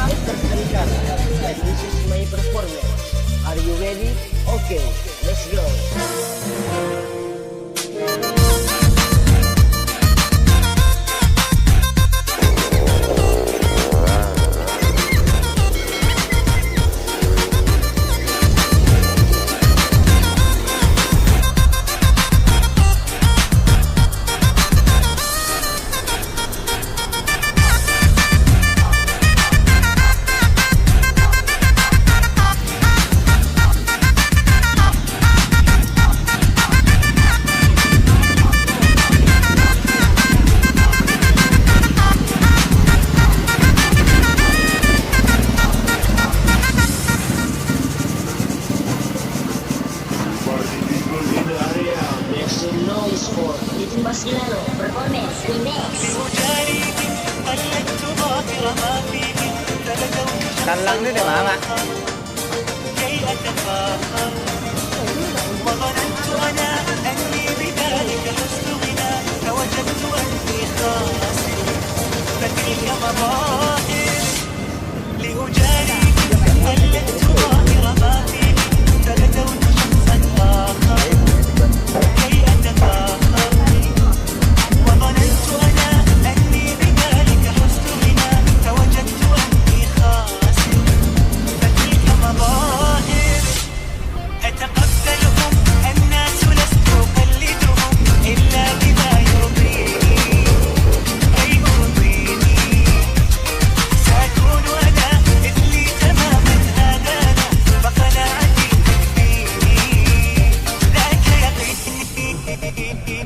And this is my performance. Are you ready? Okay, let's go. Basilano Performance Remix. Talang itu deh mama. وظننت أنا أني بذلك حسن غنى فوجدت أني خاسر فتلك مظاهر لأجاريك قلدت ظاهر ما فيك فلتوت شخصا آخر كي أتفاخر وظننت أنا أني بذلك حسن غنى فوجدت أني خاسر فتلك مظاهر أتقبلهم الناس لست أقلدهم إلا بما يرضيني أي أرضيني سأكون أنا مثلي تماما هذا أنا فقناعتي تكفيني ذاك يقيني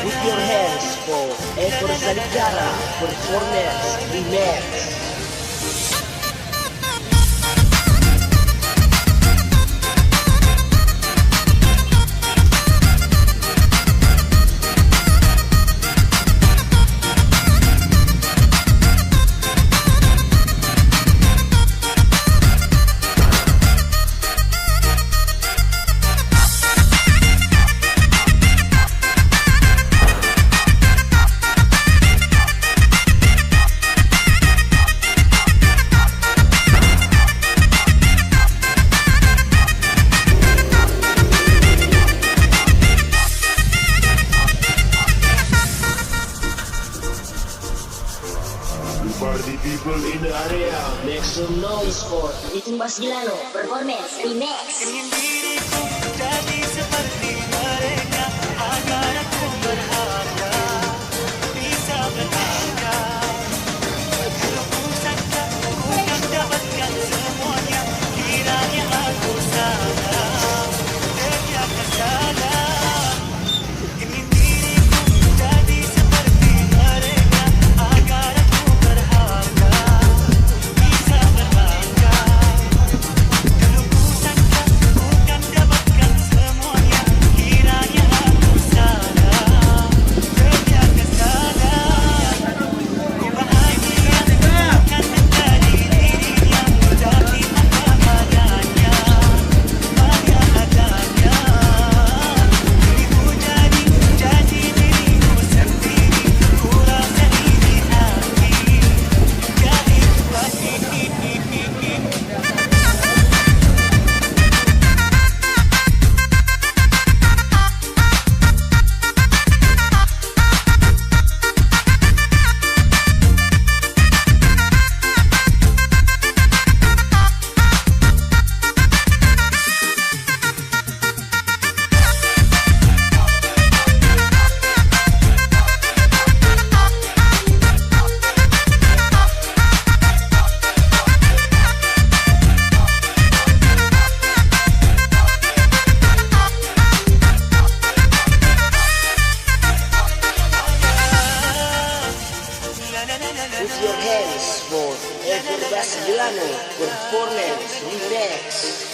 Put your hands for Ekor Saligara Performance Remix. Party people in the area, make some noise for Bikin Basilano Performance Remix. ingin diriku jadi seperti mereka agar aku berharga bisa berharga kalau ku sangka ku kan dapatkan semuanya kiranya aku salah ternyata salah ingin diriku jadi seperti mereka agar aku berharga bisa berharga kalau ku sangka ku kan dapatkan semuanya With your hands for Ever Basgilano Performance Remix.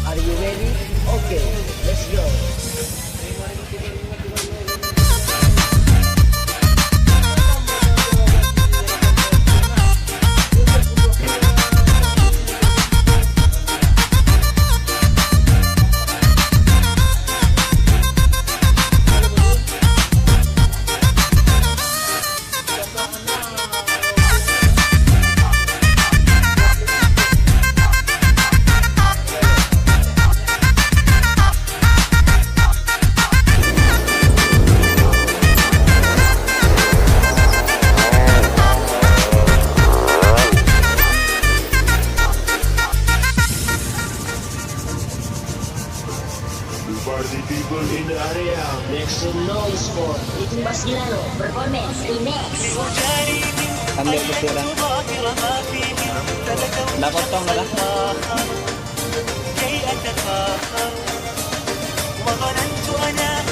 Are you ready? Okay, let's go. Party people in the area. Make some noise for Bikin Basgilano Performance Remix. Ambil kesiran. Nakotong na lang. كي أتفاخر وظننت أنا